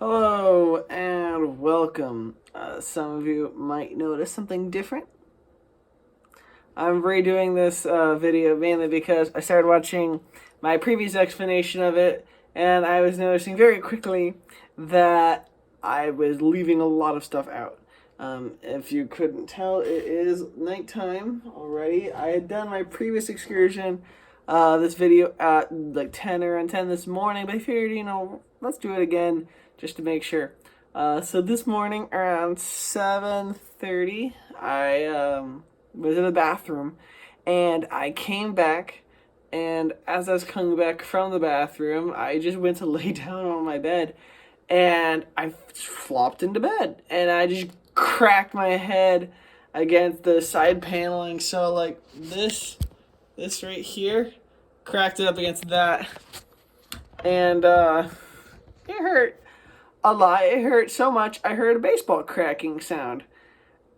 Hello and welcome. Some of you might notice something different. I'm redoing this video mainly because I started watching my previous explanation of it, and I was noticing very quickly that I was leaving a lot of stuff out. If you couldn't tell, it is nighttime already. I had done my previous excursion, this video at like 10 or 10 this morning, but I figured, let's do it again just to make sure. So this morning around 7:30, I was in the bathroom, and I came back, and as I was coming back from the bathroom, I just went to lay down on my bed, and I flopped into bed, and I just cracked my head against the side paneling. So like this right here, cracked it up against that, and it hurt a lot. It hurt so much I heard a baseball cracking sound,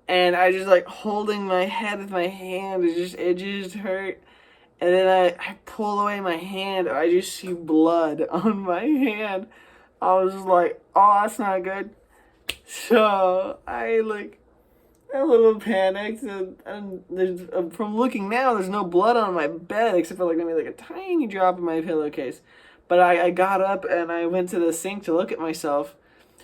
and I just like holding my head with my hand. It just hurt. And then I pull away my hand. I just see blood on my hand. I was just like, oh, that's not good. So I like a little panicked, and there's from looking now, there's no blood on my bed except for like maybe like a tiny drop in my pillowcase. But I got up and I went to the sink to look at myself,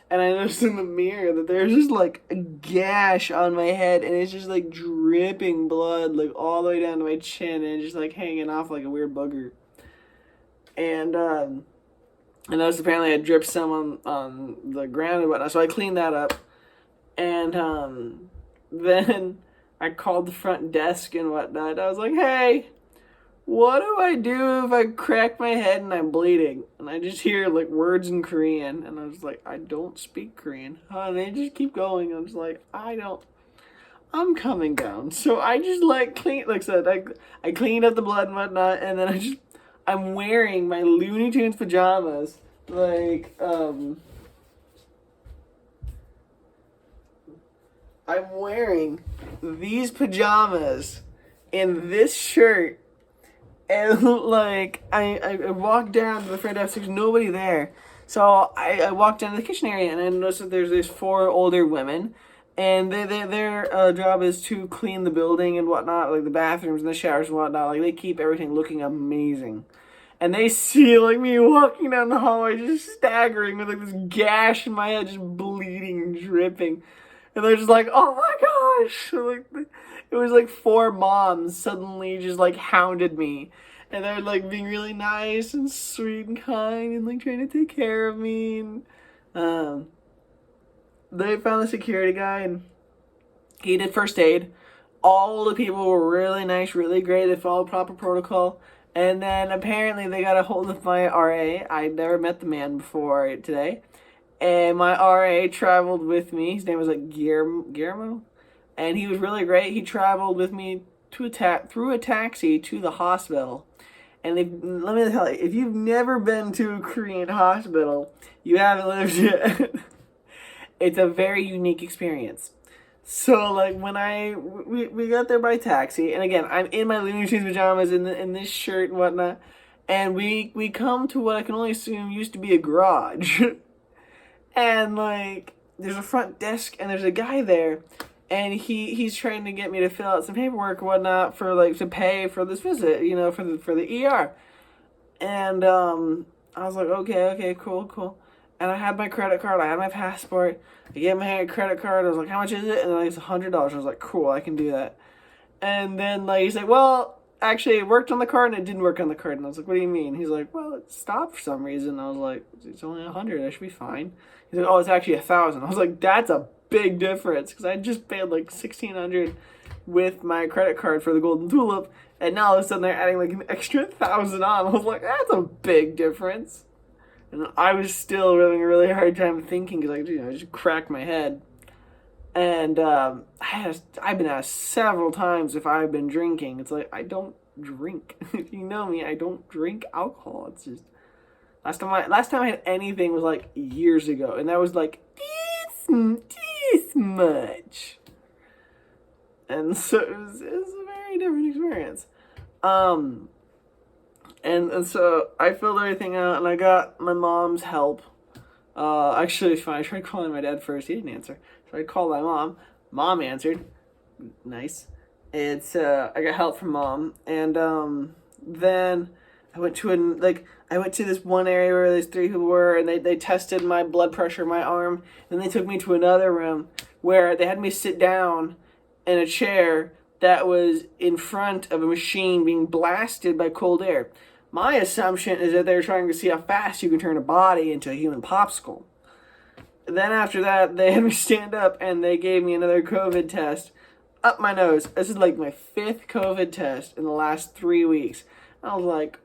and I noticed in the mirror that there's just like a gash on my head, and it's just like dripping blood like all the way down to my chin, and just like hanging off like a weird booger. And I noticed apparently I dripped some on the ground and whatnot, so I cleaned that up. And then I called the front desk and whatnot. I was like, hey, what do I do if I crack my head and I'm bleeding? And I just hear like words in Korean, and I was like, I don't speak Korean. And they just keep going. I was like, I'm coming down. So I just like like I said, I cleaned up the blood and whatnot, and then I'm wearing my Looney Tunes pajamas, I'm wearing these pajamas in this shirt, and like I walked down to the front desk. There's nobody there, so I walked down to the kitchen area, and I noticed that there's these four older women, and their job is to clean the building and whatnot, like the bathrooms and the showers and whatnot. Like they keep everything looking amazing, and they see like me walking down the hallway, just staggering with like this gash in my head, just bleeding and dripping. And they're just like, oh my gosh! Like, it was like four moms suddenly just like hounded me. And they're like being really nice and sweet and kind and like trying to take care of me. And um, they found the security guy, and he did first aid. All the people were really nice, really great. They followed proper protocol. And then apparently they got a hold of my RA. I'd never met the man before today. And my RA traveled with me. His name was like Guillermo, and he was really great. He traveled with me through a taxi to the hospital. And let me tell you, if you've never been to a Korean hospital, you haven't lived yet. It's a very unique experience. So like when we got there by taxi, and again I'm in my Looney Tunes pajamas in this shirt and whatnot, and we come to what I can only assume used to be a garage. And like there's a front desk, and there's a guy there, and he's trying to get me to fill out some paperwork or whatnot for like to pay for this visit, for the ER. And I was like, okay, cool. And I had my credit card, I had my passport. I gave my credit card. I was like, how much is it? And then it's $100. I was like, cool, I can do that. And then like he's like, well, actually it worked on the card and it didn't work on the card. And I was like, what do you mean? He's like, well, it stopped for some reason. I was like, it's only 100. I should be fine. He's like, oh, it's actually 1,000. I was like, that's a big difference, because I just paid like 1,600 with my credit card for the Golden Tulip, and now all of a sudden they're adding like an extra 1,000 on. I was like, that's a big difference. And I was still having a really hard time thinking, because I just cracked my head. And I've been asked several times if I've been drinking. It's like, I don't drink. If you know me, I don't drink alcohol. It's just last time I had anything was like years ago, and that was like this much. And so it was a very different experience. And so I filled everything out, and I got my mom's help Actually, it's fine. I tried calling my dad first. He didn't answer. So I called my mom. Mom answered. Nice. I got help from mom, and then I went to I went to this one area where these three people were, and they tested my blood pressure, my arm, and they took me to another room where they had me sit down in a chair that was in front of a machine being blasted by cold air. My assumption is that they're trying to see how fast you can turn a body into a human popsicle. Then after that, they had me stand up and they gave me another COVID test up my nose. This is like my 5th COVID test in the last 3 weeks. I was like,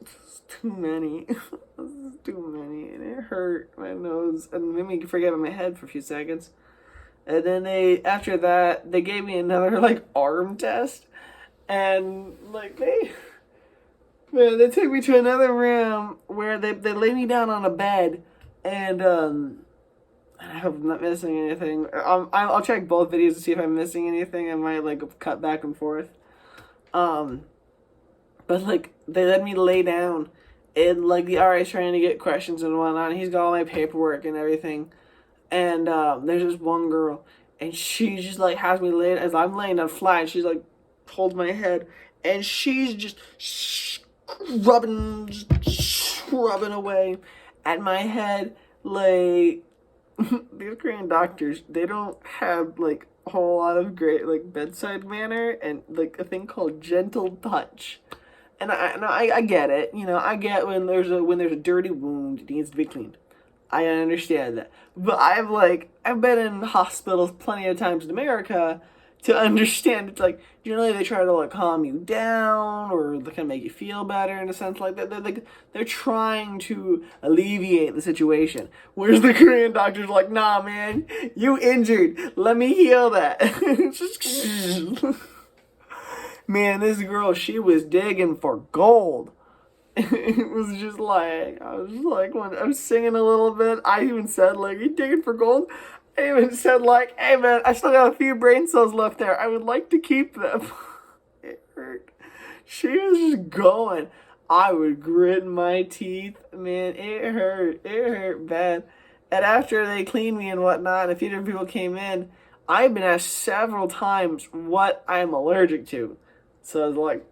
this is too many. This is too many. And it hurt my nose and made me forget about my head for a few seconds. And then after that, they gave me another like arm test. And like they took me to another room where they laid me down on a bed, and I hope I'm not missing anything. I'll check both videos to see if I'm missing anything. I might like cut back and forth. But like they let me lay down, and like the RA's trying to get questions and whatnot. And he's got all my paperwork and everything. And there's this one girl, and she just like has me laid as I'm laying down flat. And she's like holds my head, and she's just scrubbing away at my head. Like these Korean doctors, they don't have like a whole lot of great like bedside manner and like a thing called gentle touch. And I get it, you know. I get when there's a dirty wound, it needs to be cleaned. I understand that. But I've been in hospitals plenty of times in America to understand it's like generally they try to like calm you down or they kind of make you feel better in a sense like that. They're trying to alleviate the situation. Whereas the Korean doctor's like, nah man, you injured. Let me heal that. Man, this girl, she was digging for gold. It was just like, I was like, when I was singing a little bit, I even said, like, you digging for gold? I even said, like, hey, man, I still got a few brain cells left there. I would like to keep them. It hurt. She was just going. I would grit my teeth. Man, it hurt. It hurt bad. And after they cleaned me and whatnot, and a few different people came in, I've been asked several times what I'm allergic to. So I was like,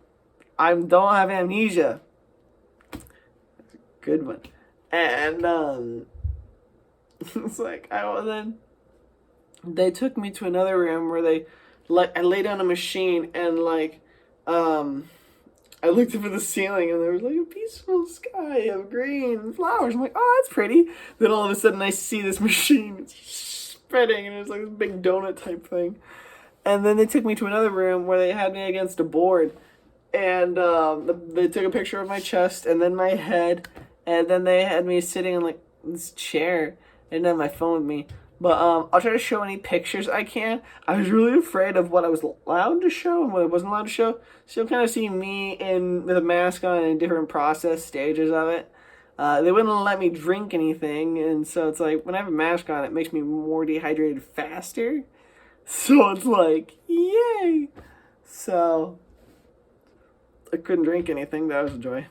I don't have amnesia. Good one. And it's like then they took me to another room where I lay down a machine and I looked up at the ceiling and there was like a peaceful sky of green flowers. I'm like, oh, that's pretty. Then all of a sudden I see this machine spreading and it's like this big donut type thing. And then they took me to another room where they had me against a board, and they took a picture of my chest and then my head. And then they had me sitting in like this chair and then my phone with me. But I'll try to show any pictures I can. I was really afraid of what I was allowed to show and what I wasn't allowed to show. So you'll kind of see me with a mask on in different process stages of it. They wouldn't let me drink anything, and so it's like when I have a mask on, it makes me more dehydrated faster. So it's like, yay! So I couldn't drink anything. That was a joy.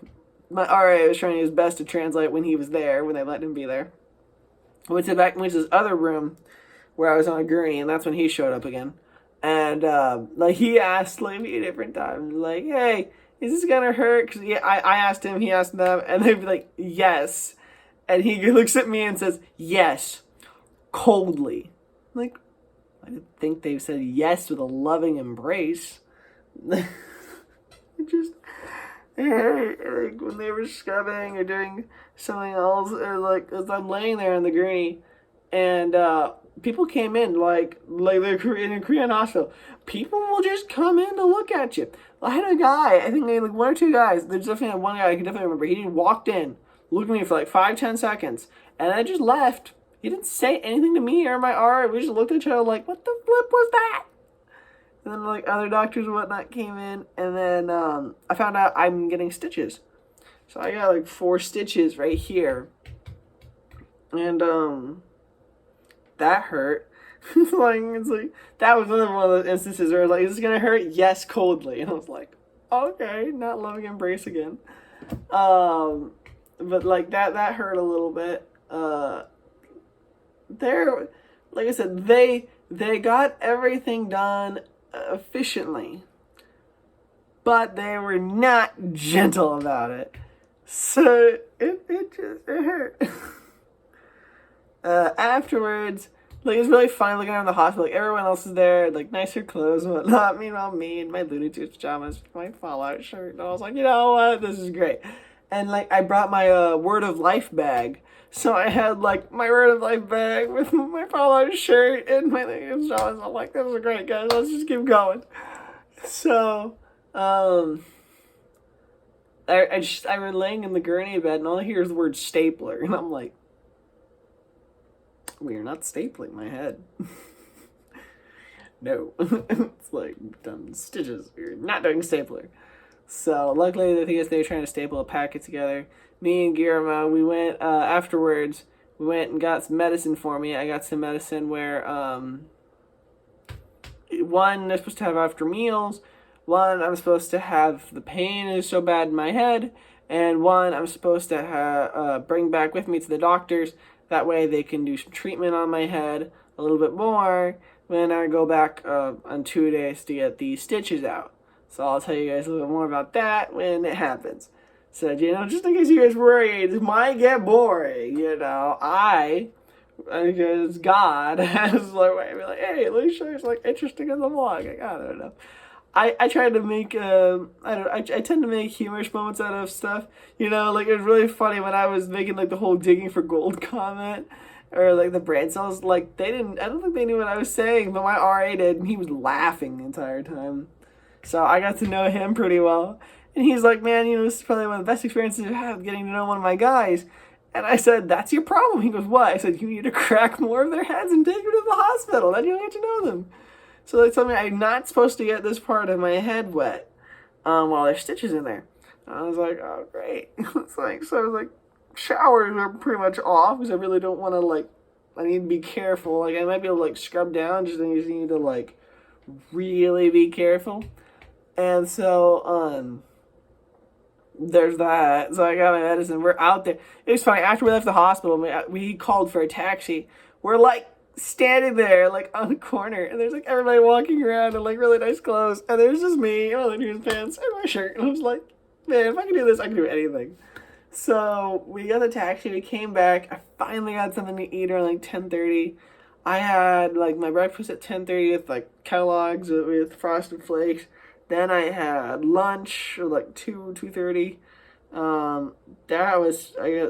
My RA was trying his best to translate when he was there, when they let him be there. I went to this other room where I was on a gurney, and that's when he showed up again. And he asked like a few different times, like, "Hey, is this gonna hurt?" Because I asked him, he asked them, and they'd be like, "Yes," and he looks at me and says, "Yes," coldly. Like, I didn't think they said yes with a loving embrace. Like when they were scrubbing or doing something else, or like as I'm laying there in the gurney, and people came in like they're in a Korean hospital. People will just come in to look at you. I had a guy, I think like one or two guys. There's definitely one guy I can definitely remember. He walked in, looked at me for like 5-10 seconds, and I just left. He didn't say anything to me or my RA. We just looked at each other like, what the flip was that? And then like other doctors and whatnot came in, and then I found out I'm getting stitches. So I got like 4 stitches right here, and that hurt. It's like that was another one of those instances where I was like, "Is this gonna hurt?" Yes, coldly, and I was like, "Okay, not loving embrace again." But like that hurt a little bit, uh, they're, like I said, they got everything done efficiently, but they were not gentle about it. So it hurt. Afterwards, like, it was really fun looking around the hospital. Like, everyone else is there, like, nicer clothes and whatnot. Meanwhile, me in my Looney Tunes pajamas, my Fallout shirt, and I was like, you know what, this is great. And, like, I brought my Word of Life bag. So I had, like, my Word of Life bag with my Fallout shirt and my Looney Tunes pajamas. I'm like, this is great, guys. Let's just keep going. So, I was laying in the gurney bed, and all I hear is the word stapler. And I'm like, we are not stapling my head. No. It's like done stitches. We're not doing stapler. So luckily, I think they were trying to staple a packet together. Me and Guillermo, we went afterwards. We went and got some medicine for me. I got some medicine where one they're supposed to have after meals. One I'm supposed to have the pain is so bad in my head, and one I'm supposed to bring back with me to the doctors. That way they can do some treatment on my head a little bit more when I go back on 2 days to get these stitches out. So I'll tell you guys a little bit more about that when it happens. So, you know, just in case you guys worried, it might get boring, you know. Because God has like, hey, let me show you something interesting in the vlog. Like, I don't know. I try to make I tend to make humorous moments out of stuff. You know, like, it was really funny when I was making like the whole digging for gold comment, or like the brain cells. Like, I don't think they knew what I was saying, but my RA did, and he was laughing the entire time. So I got to know him pretty well, and he's like, man, you know, this is probably one of the best experiences I've had getting to know one of my guys. And I said, that's your problem. He goes, what? I said, you need to crack more of their heads and take them to the hospital. Then you'll get to know them. So they told me I'm not supposed to get this part of my head wet while there's stitches in there. I was like, oh, great. It's like, so I was like, showers are pretty much off because I really don't want to, like, I need to be careful. Like, I might be able to, like, scrub down, just need to, like, really be careful. And so, there's that. So I got my medicine. We're out there. It was funny. After we left the hospital, we called for a taxi. We're, like, standing there, like, on the corner, and there's, like, everybody walking around in, like, really nice clothes, and there's just me in my Looney pants and my shirt, and I was like, man, if I can do this, I can do anything. So we got the taxi, we came back, I finally got something to eat around, like, 10:30. I had, like, my breakfast at 10:30 with, like, Kellogg's with Frosted Flakes. Then I had lunch, like, 2:30. I got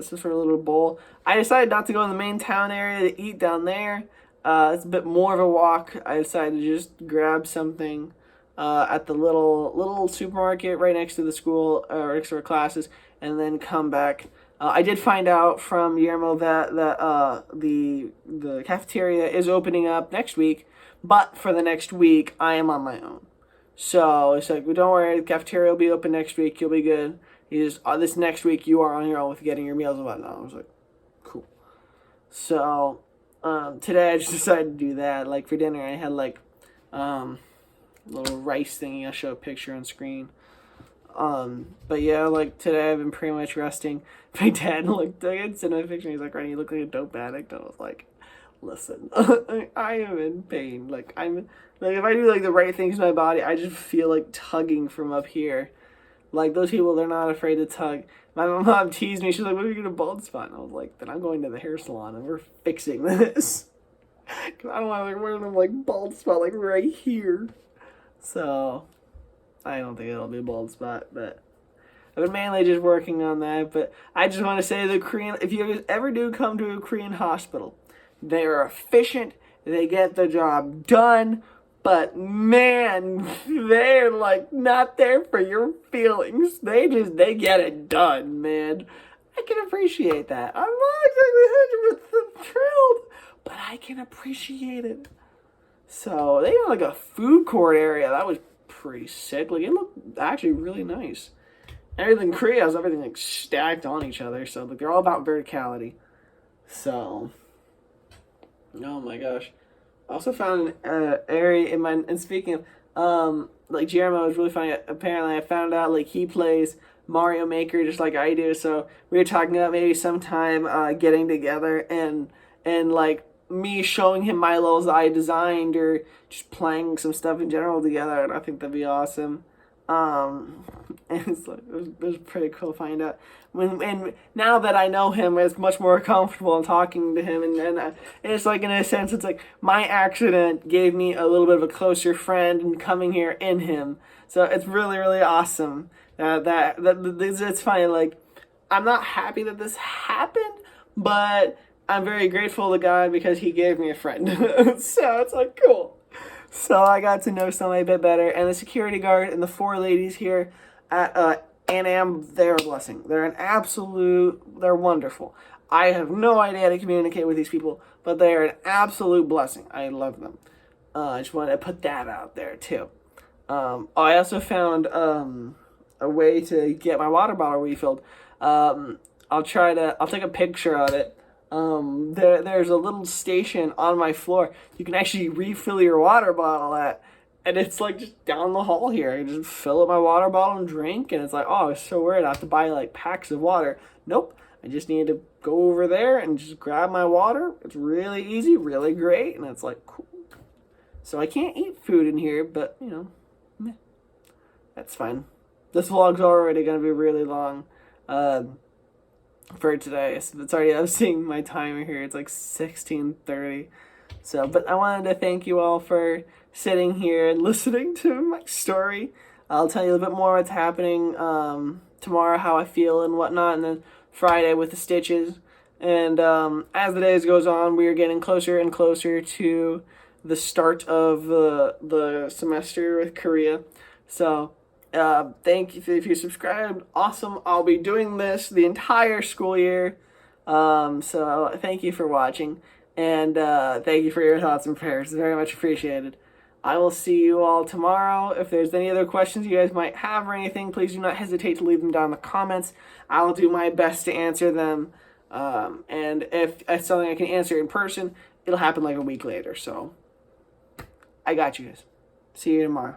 some sort of little bowl. I decided not to go in the main town area to eat down there. It's a bit more of a walk. I decided to just grab something at the little supermarket right next to the school, or next to our classes, and then come back. I did find out from Guillermo that the cafeteria is opening up next week, but for the next week, I am on my own. So it's like, well, don't worry, the cafeteria will be open next week. You'll be good. This next week, you are on your own with getting your meals and whatnot. I was like, cool. So today I just decided to do that. Like, for dinner, I had, like, a little rice thingy. I'll show a picture on screen. But yeah, like, today I've been pretty much resting. My dad looked, I had sent him a picture, and he's like, Ryan, you look like a dope addict. I was like, listen, I am in pain. Like, if I do, like, the right things to my body, I just feel like tugging from up here. Like, those people, they're not afraid to tug. My mom teased me. She's like, what are you going to bald spot? And I was like, then I'm going to the hair salon and we're fixing this. Because I don't want to, like, wear them, like, bald spot, like, right here. So, I don't think it'll be a bald spot, but I've been mainly just working on that. But I just want to say, if you ever do come to a Korean hospital, they are efficient. They get the job done. But, man, they're, like, not there for your feelings. They get it done, man. I can appreciate that. I'm not exactly 100% thrilled, but I can appreciate it. So, they had, like, a food court area. That was pretty sick. Like, it looked actually really nice. Everything in Korea has everything, like, stacked on each other. So, like, they're all about verticality. So, oh, my gosh. I also found an area and speaking of, like, Jeremiah was really funny. Apparently, I found out, like, he plays Mario Maker just like I do. So we were talking about maybe sometime getting together and like me showing him my levels that I designed, or just playing some stuff in general together. And I think that'd be awesome. And it's like, it was pretty cool to find out. And now that I know him, it's much more comfortable in talking to him. And it's like, in a sense, it's like my accident gave me a little bit of a closer friend and coming here in him. So it's really, really awesome. It's funny. Like, I'm not happy that this happened, but I'm very grateful to God because he gave me a friend. So it's like, cool. So I got to know somebody a bit better. And the security guard and the 4 ladies here at Anam, they're a blessing. They're wonderful. I have no idea how to communicate with these people, but they are an absolute blessing. I love them. I just wanted to put that out there too. I also found a way to get my water bottle refilled. I'll take a picture of it. There's a little station on my floor you can actually refill your water bottle at, and it's like just down the hall here. I just fill up my water bottle and drink, and it's like, oh, I was so worried I have to buy like packs of water. Nope, I just need to go over there and just grab my water. It's really easy, really great, and it's like, cool. So I can't eat food in here, but meh, that's fine. This vlog's already gonna be really long. For today. So it's already, I'm seeing my timer here. It's like 16:30. So, but I wanted to thank you all for sitting here and listening to my story. I'll tell you a little bit more what's happening tomorrow, how I feel and whatnot, and then Friday with the stitches. And as the days goes on, we are getting closer and closer to the start of the semester with Korea. So thank you if you subscribed. Awesome. I'll be doing this the entire school year. So thank you for watching, and thank you for your thoughts and prayers. Very much appreciated. I will see you all tomorrow. If there's any other questions you guys might have or anything, please do not hesitate to leave them down in the comments. I will do my best to answer them. And if it's something I can answer in person, it'll happen like a week later. So I got you guys. See you tomorrow.